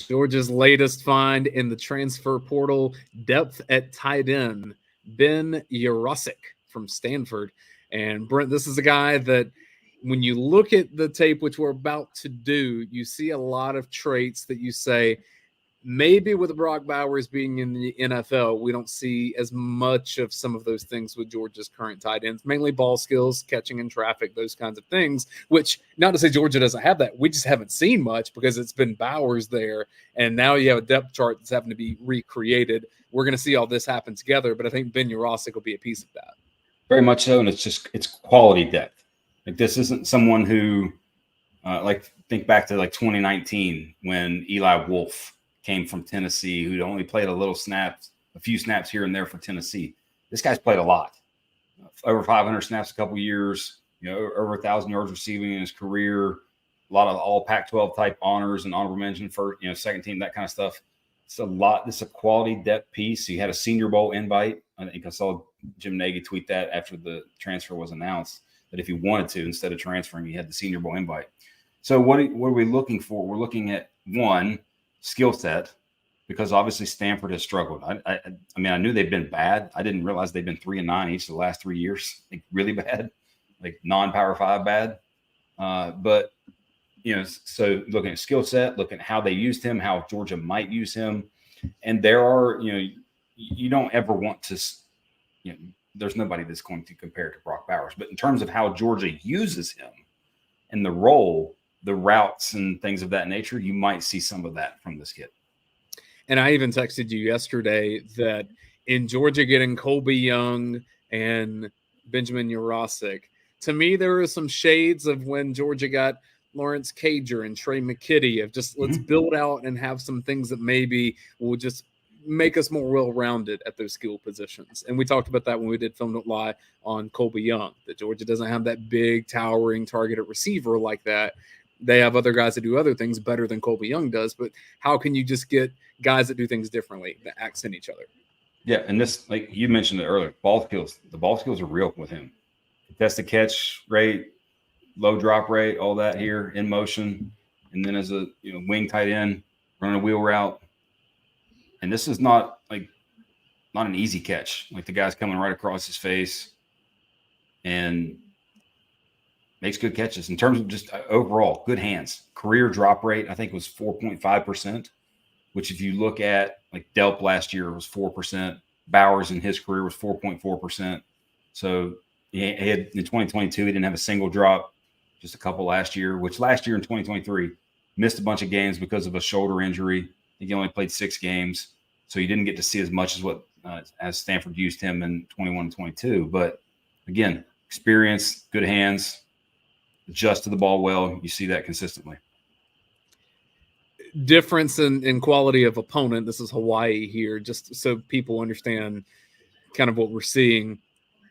Georgia's latest find in the transfer portal, depth at tight end, Ben Yurosek from Stanford. And Brent, this is a guy that when you look at the tape, which we're about to do, you see a lot of traits that you say, maybe with Brock Bowers being in the NFL, we don't see as much of some of those things with Georgia's current tight ends, mainly ball skills, catching in traffic, those kinds of things, which not to say Georgia doesn't have that. We just haven't seen much because it's been Bowers there. And now you have a depth chart that's having to be recreated. We're going to see all this happen together, but I think Ben Yurosek will be a piece of that. Very much so. And it's quality depth. Like this isn't someone who think back to like 2019 when Eli Wolf came from Tennessee, who'd only played a few snaps here and there for Tennessee. This guy's played a lot, over 500 snaps a couple years, over 1,000 yards receiving in his career, a lot of all Pac-12 type honors and honorable mention for, second team, that kind of stuff. It's a lot. This is a quality depth piece. He had a Senior Bowl invite. I think I saw Jim Nagy tweet that after the transfer was announced, that if he wanted to, instead of transferring, he had the Senior Bowl invite. So what are we looking for? We're looking at, one, skill set, because obviously Stanford has struggled. I mean, I knew they've been bad. I didn't realize they've been 3-9 each of the last 3 years, like really bad, like non-Power 5 bad. But so looking at skill set, looking at how they used him, how Georgia might use him, and there are, you don't ever want to, there's nobody that's going to compare to Brock Bowers, but in terms of how Georgia uses him and the role, the routes and things of that nature, you might see some of that from this kid. And I even texted you yesterday that in Georgia getting Colby Young and Benjamin Yurosek, to me, there are some shades of when Georgia got Lawrence Cager and Trey McKitty of just let's build out and have some things that maybe will just make us more well-rounded at those skill positions. And we talked about that when we did Film Don't Lie on Colby Young, that Georgia doesn't have that big, towering, targeted receiver like that. They have other guys that do other things better than Colby Young does, but how can you just get guys that do things differently, that accent each other? Yeah, and this, like you mentioned it earlier, ball skills. The ball skills are real with him. Contested catch rate, low drop rate, all that here in motion, and then as a wing tight end, running a wheel route. And this is not an easy catch. Like the guy's coming right across his face and makes good catches. In terms of just overall good hands, career drop rate, I think was 4.5%, which if you look at like Delp last year was 4%. Bowers in his career was 4.4%. So he had in 2022, he didn't have a single drop, just a couple last year, which last year in 2023 missed a bunch of games because of a shoulder injury. I think he only played 6 games. So you didn't get to see as much as what as Stanford used him in 21 and 22. But again, experience, good hands, adjust to the ball well. You see that consistently. Difference in quality of opponent. This is Hawaii here, just so people understand kind of what we're seeing.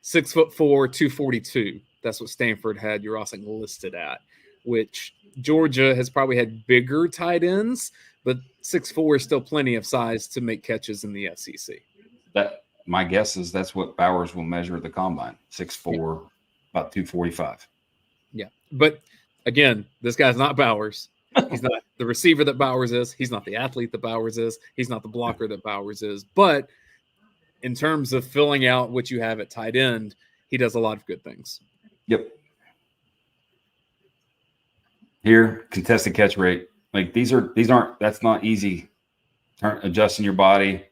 6'4", 242. That's what Stanford had Yurosek listed at, which Georgia has probably had bigger tight ends, but 6'4" is still plenty of size to make catches in the SEC. That my guess is that's what Bowers will measure at the combine. 6'4", about 245. Yeah, but again, this guy's not Bowers. He's not the receiver that Bowers is. He's not the athlete that Bowers is. He's not the blocker that Bowers is. But in terms of filling out what you have at tight end, he does a lot of good things. Yep. Here, contested catch rate. Like these aren't. That's not easy. Adjusting your body.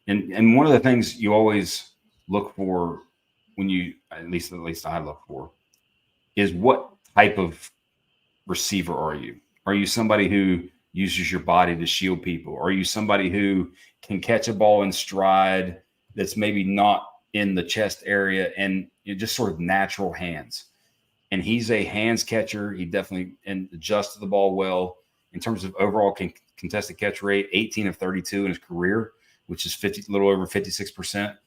And one of the things you always look for when you, at least I look for, is what type of receiver are you? Are you somebody who uses your body to shield people? Are you somebody who can catch a ball in stride that's maybe not in the chest area and just sort of natural hands? And he's a hands catcher. He definitely adjusts to the ball well. In terms of overall contested catch rate, 18 of 32 in his career, which is a little over 56%.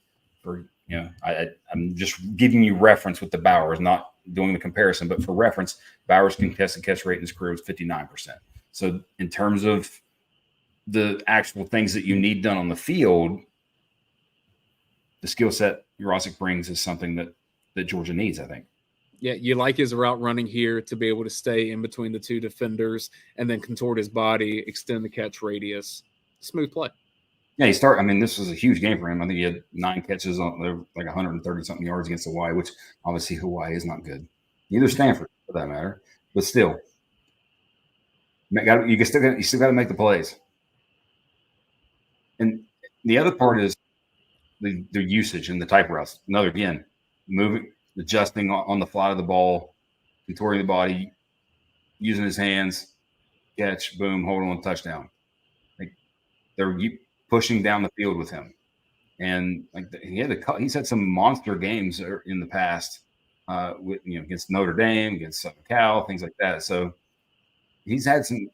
I'm just giving you reference with the Bowers, not doing the comparison, but for reference, Bowers' contested catch rate in his career was 59%. So in terms of the actual things that you need done on the field, the skill set Yurosek brings is something that Georgia needs, I think. Yeah, you like his route running here to be able to stay in between the two defenders and then contort his body, extend the catch radius. Smooth play. Yeah, I mean, this was a huge game for him. I think he had 9 catches on like 130 something yards against Hawaii, which obviously Hawaii is not good. Neither Stanford, for that matter. But still, you still got to make the plays. And the other part is the usage and the type routes. Another, again, moving, adjusting on the fly of the ball, contorting the body, using his hands, catch, boom, hold on, touchdown. Like they're pushing down the field with him. And like he's had some monster games in the past, with against Notre Dame, against Southern Cal, things like that. So he's had some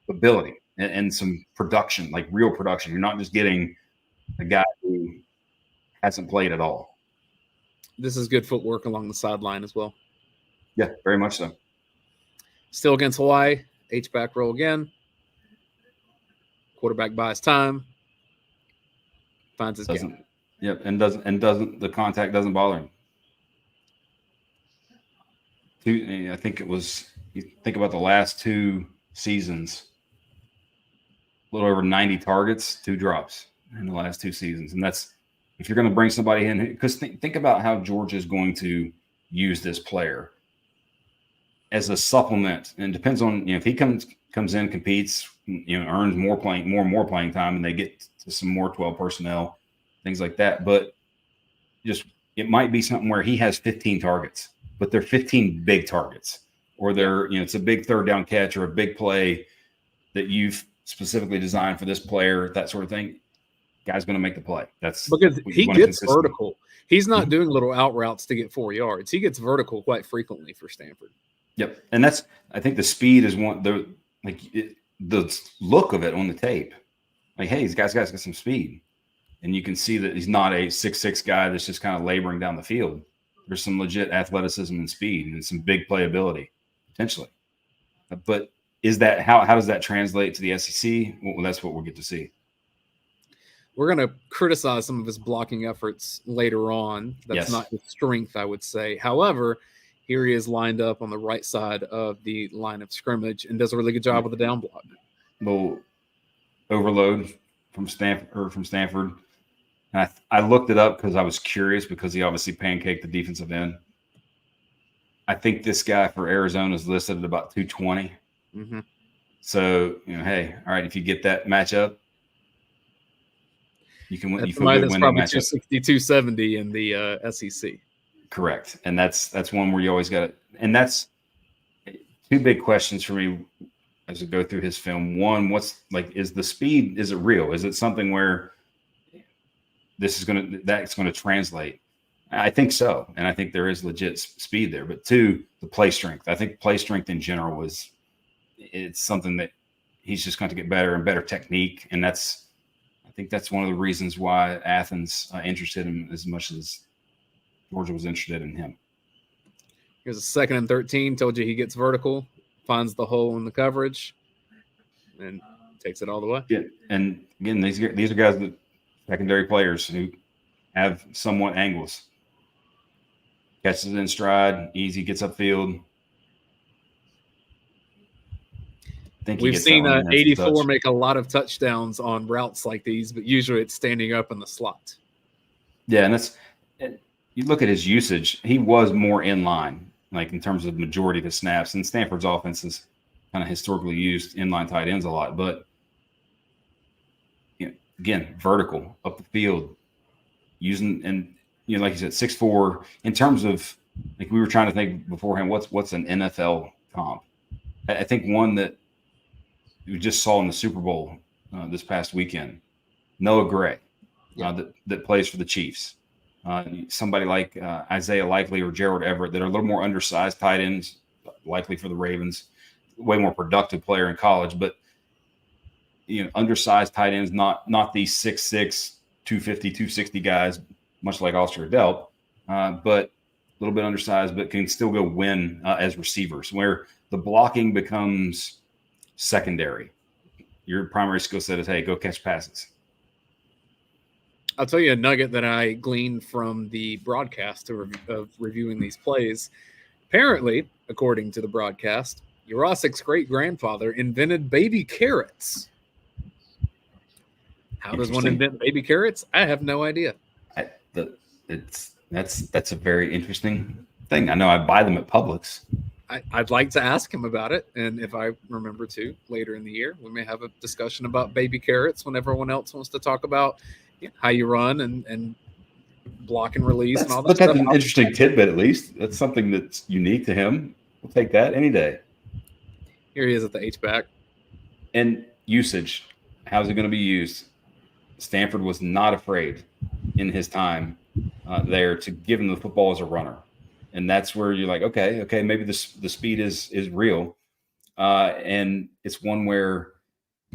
ability and some production, like real production. You're not just getting a guy who hasn't played at all. This is good footwork along the sideline as well. Yeah, very much so. Still against Hawaii, H-back roll again. Quarterback buys time. Finds his gap. Yep, and doesn't the contact doesn't bother him. I think it was, you think about the last 2 seasons, a little over 90 targets, 2 drops in the last 2 seasons. And that's, if you're going to bring somebody in, because think about how Georgia is going to use this player as a supplement. And it depends on, if he comes in, competes, earns more and more playing time, and they get to some more 12 personnel, things like that. But just, it might be something where he has 15 targets, but they're 15 big targets, or they're, it's a big third down catch or a big play that you've specifically designed for this player, that sort of thing. Guy's going to make the play. That's because he gets vertical. He's not doing little out routes to get 4 yards. He gets vertical quite frequently for Stanford. Yep. And I think the speed is the look of it on the tape. Like, hey, these guys got some speed. And you can see that he's not a 6'6" guy that's just kind of laboring down the field. There's some legit athleticism and speed and some big playability, potentially. But how does that translate to the SEC? Well, that's what we'll get to see. We're going to criticize some of his blocking efforts later on. That's not his strength, I would say. However, here he is lined up on the right side of the line of scrimmage and does a really good job with the down block. Little overload from Stanford. And I looked it up because I was curious, because he obviously pancaked the defensive end. I think this guy for Arizona is listed at about 220. Mm-hmm. So, hey, all right, if you get that matchup, you can win. That's somebody that's probably 260, 270 in the SEC. Correct. And that's one where you always got it. And that's 2 big questions for me as I go through his film. One, is the speed, is it real? Is it something where that's going to translate? I think so. And I think there is legit speed there. But 2, the play strength. I think play strength in general it's something that he's just going to get better and better technique. And I think that's one of the reasons why Athens interested him as much as Georgia was interested in him. Here's a 2nd and 13. Told you he gets vertical, finds the hole in the coverage, and takes it all the way. Yeah. And again, these are guys that secondary players who have somewhat angles. Catches it in stride, easy, gets upfield. We've seen 84 make a lot of touchdowns on routes like these, but usually it's standing up in the slot. Yeah, and you look at his usage, he was more in line, like in terms of majority of the snaps. And Stanford's offense is kind of historically used inline tight ends a lot, but again, vertical up the field, using, and like you said, 6'4". In terms of, like, we were trying to think beforehand, what's an NFL comp? I think one that we just saw in the Super Bowl this past weekend, Noah Gray, that plays for the Chiefs. Somebody like Isaiah Likely or Gerald Everett that are a little more undersized tight ends, likely for the Ravens, way more productive player in college, but undersized tight ends, not these 6'6", 250, 260 guys, much like Oscar Delp, but a little bit undersized, but can still go win as receivers, where the blocking becomes secondary. Your primary skill set is, hey, go catch passes. I'll tell you a nugget that I gleaned from the broadcast of reviewing these plays. Apparently, according to the broadcast, Yurosek's great-grandfather invented baby carrots. How does one invent baby carrots? I have no idea. That's a very interesting thing. I know I buy them at Publix. I'd like to ask him about it, and if I remember to later in the year, we may have a discussion about baby carrots when everyone else wants to talk about how you run and block and release and all that. But that's an interesting tidbit, at least. That's something that's unique to him. We'll take that any day. Here he is at the H-back. And usage. How's it going to be used? Stanford was not afraid in his time there to give him the football as a runner. And that's where you're like, okay, maybe the speed is real. And it's one where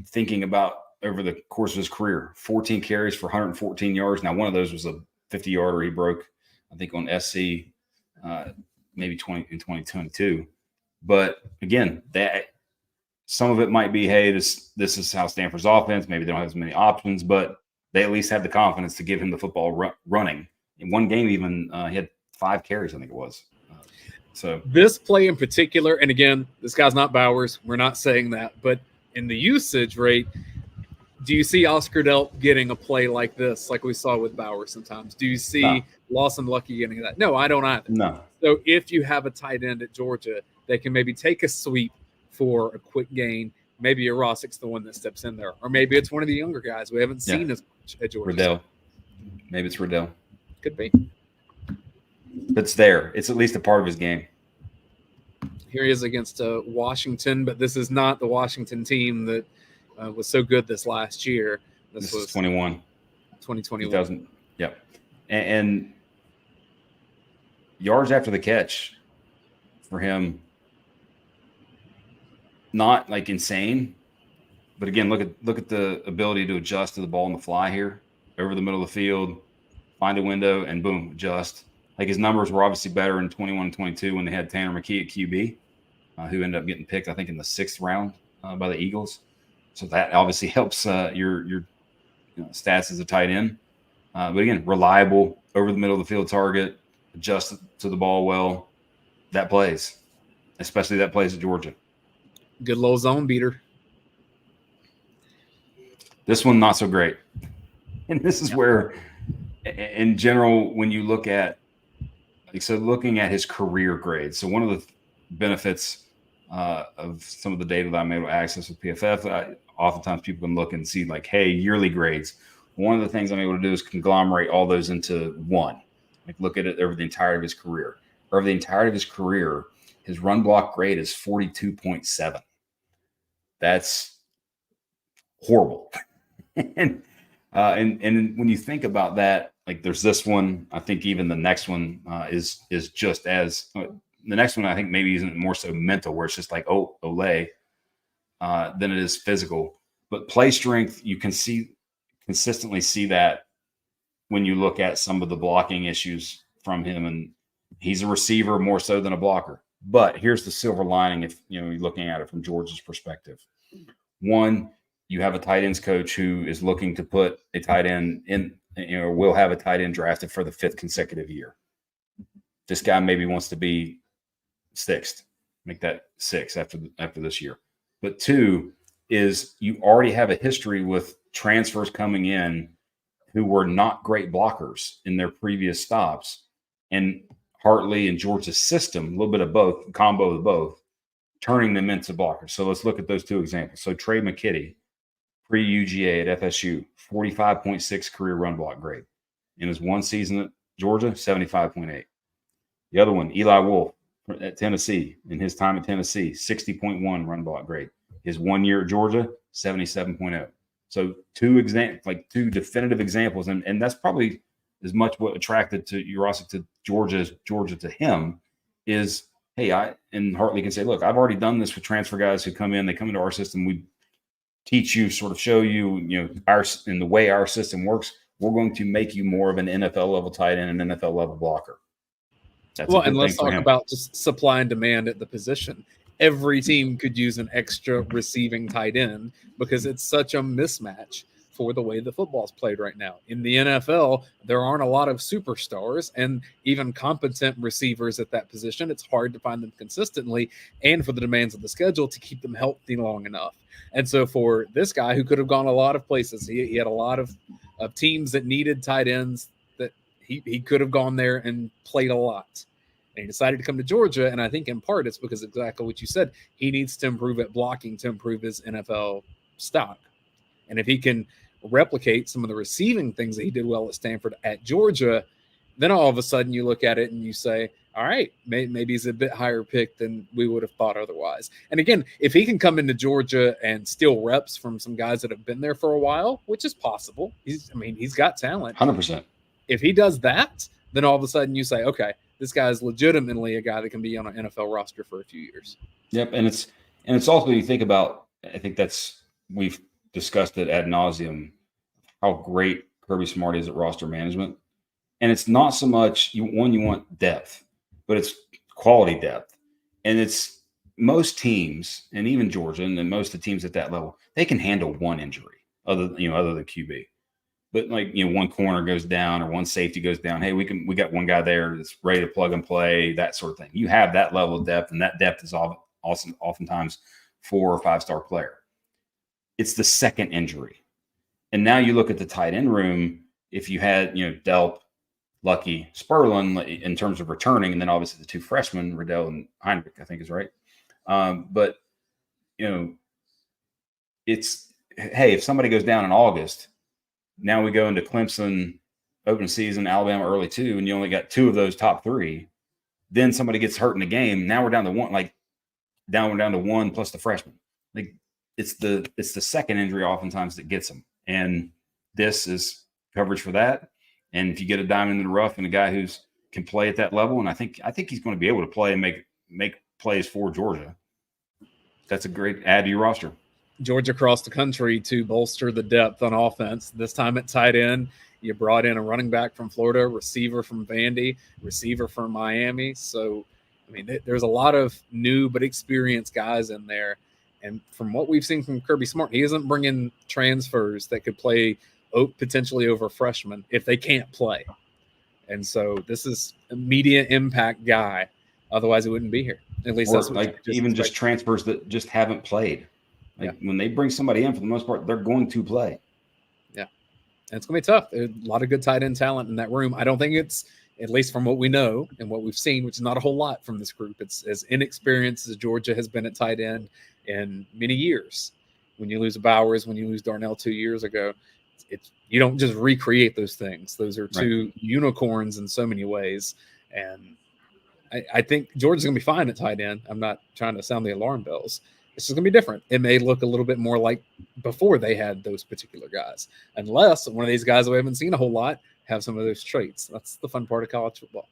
thinking about over the course of his career, 14 carries for 114 yards. Now, one of those was a 50-yarder he broke, I think, on SC, maybe 2022. But again, that some of it might be, hey, this is how Stanford's offense. Maybe they don't have as many options, but they at least have the confidence to give him the football running. In one game, even he had 5 carries, I think it was. So this play in particular, and again, this guy's not Bowers. We're not saying that, but in the usage rate, do you see Oscar Delp getting a play like this, like we saw with Bowers sometimes? Do you see Lawson Lucky getting that? No, I don't either. No. So if you have a tight end at Georgia, they can maybe take a sweep for a quick gain. Maybe Yurosek's the one that steps in there, or maybe it's one of the younger guys we haven't seen as much at Georgia. Riddell. Maybe it's Riddell. Could be. It's there. It's at least a part of his game. Here he is against Washington, but this is not the Washington team that was so good this last year. This was 2021. 2000. Yep. And yards after the catch for him, not like insane, but again, look at the ability to adjust to the ball on the fly here, over the middle of the field, find a window, and boom, adjust. Like his numbers were obviously better in 21 and 22 when they had Tanner McKee at QB, who ended up getting picked, I think, in the 6th round by the Eagles. So that obviously helps your stats as a tight end. But again, reliable, over the middle of the field target, adjust to the ball well. That plays, especially that plays at Georgia. Good little zone beater. This one, not so great. And this is where, in general, when you look at, looking at his career grades. So one of the benefits of some of the data that I'm able to access with PFF, oftentimes people can look and see like, hey, yearly grades. One of the things I'm able to do is conglomerate all those into one. Like look at it over the entirety of his career. Over the entirety of his career, his run block grade is 42.7. That's horrible. And when you think about that, like there's this one, I think even the next one is just as the next one, I think maybe isn't more so mental, where it's just like, oh, Olay, than it is physical. But play strength, you can consistently see that when you look at some of the blocking issues from him. And he's a receiver more so than a blocker. But here's the silver lining if you're looking at it from Georgia's perspective. One, you have a tight ends coach who is looking to put a tight end in, will have a tight end drafted for the 5th consecutive year. This guy maybe wants to be 6th, make that 6 after this year. But 2 is you already have a history with transfers coming in who were not great blockers in their previous stops. And Hartley and Georgia's system, a little bit of both, combo of both, turning them into blockers. So let's look at those 2 examples. So Trey McKitty, pre-UGA at FSU, 45.6 career run block grade. In his one season at Georgia, 75.8. The other one, Eli Wolf at Tennessee, in his time at Tennessee, 60.1 run block grade. His 1 year at Georgia, 77.0. So 2 definitive examples, and that's probably as much what attracted to Yurosek to Georgia as Georgia to him is, hey, and Hartley can say, look, I've already done this with transfer guys who come in, they come into our system, we teach you, sort of show you, in the way our system works, we're going to make you more of an NFL level tight end, an NFL level blocker. And let's talk about just supply and demand at the position. Every team could use an extra receiving tight end because it's such a mismatch for the way the football's played right now. In the NFL, there aren't a lot of superstars and even competent receivers at that position. It's hard to find them consistently, and for the demands of the schedule to keep them healthy long enough. And so for this guy who could have gone a lot of places, he had a lot of teams that needed tight ends that he could have gone there and played a lot. And he decided to come to Georgia, and I think in part it's because exactly what you said. He needs to improve at blocking to improve his NFL stock. And if he can replicate some of the receiving things that he did well at Stanford at Georgia, then all of a sudden you look at it and you say, all right, maybe he's a bit higher pick than we would have thought otherwise. And again, if he can come into Georgia and steal reps from some guys that have been there for a while, which is possible, he's got talent. 100%. If he does that, then all of a sudden you say, okay, this guy is legitimately a guy that can be on an NFL roster for a few years. Yep, and it's also, you think about, I think we've discussed it ad nauseum, how great Kirby Smart is at roster management. And it's not so much you want depth, but it's quality depth. And it's most teams, and even Georgia and most of the teams at that level, they can handle one injury other than QB. But one corner goes down or one safety goes down. Hey, we got one guy there that's ready to plug and play, that sort of thing. You have that level of depth, and that depth is also oftentimes 4 or 5 star player. It's the second injury. And now you look at the tight end room. If you had, Delp, Lucky, Spurlin in terms of returning, and then obviously the 2 freshmen, Riddell and Heinrich, I think is right. But it's, hey, if somebody goes down in August, now we go into Clemson open season, Alabama early 2, and you only got 2 of those top 3. Then somebody gets hurt in the game. Now we're down to 1, we're down to 1 plus the freshman. It's the second injury oftentimes that gets them. And this is coverage for that. And if you get a diamond in the rough and a guy who can play at that level, and I think he's going to be able to play and make plays for Georgia, that's a great add to your roster. Georgia crossed the country to bolster the depth on offense. This time at tight end, you brought in a running back from Florida, receiver from Vandy, receiver from Miami. So, there's a lot of new but experienced guys in there. And from what we've seen from Kirby Smart, he isn't bringing transfers that could play potentially over freshmen if they can't play. And so this is a media impact guy. Otherwise, he wouldn't be here. At least that's what just transfers that just haven't played. When they bring somebody in, for the most part, they're going to play. Yeah. And it's going to be tough. There's a lot of good tight end talent in that room. I don't think it's, at least from what we know and what we've seen, which is not a whole lot from this group, it's as inexperienced as Georgia has been at tight end in many years. When you lose Bowers, when you lose Darnell 2 years ago, you don't just recreate those things. Those are 2 unicorns in so many ways. And I think Georgia's going to be fine at tight end. I'm not trying to sound the alarm bells. It's just going to be different. It may look a little bit more like before they had those particular guys, unless one of these guys we haven't seen a whole lot have some of those traits. That's the fun part of college football.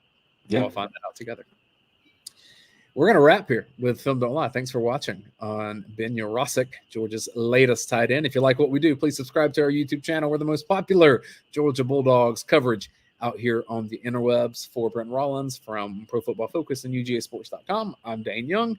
We'll find that out together. We're going to wrap here with Film Don't Lie. Thanks for watching on Ben Yurosek, Georgia's latest tight end. If you like what we do, please subscribe to our YouTube channel. We're the most popular Georgia Bulldogs coverage out here on the interwebs. For Brent Rollins from Pro Football Focus and UGAsports.com, I'm Dayne Young.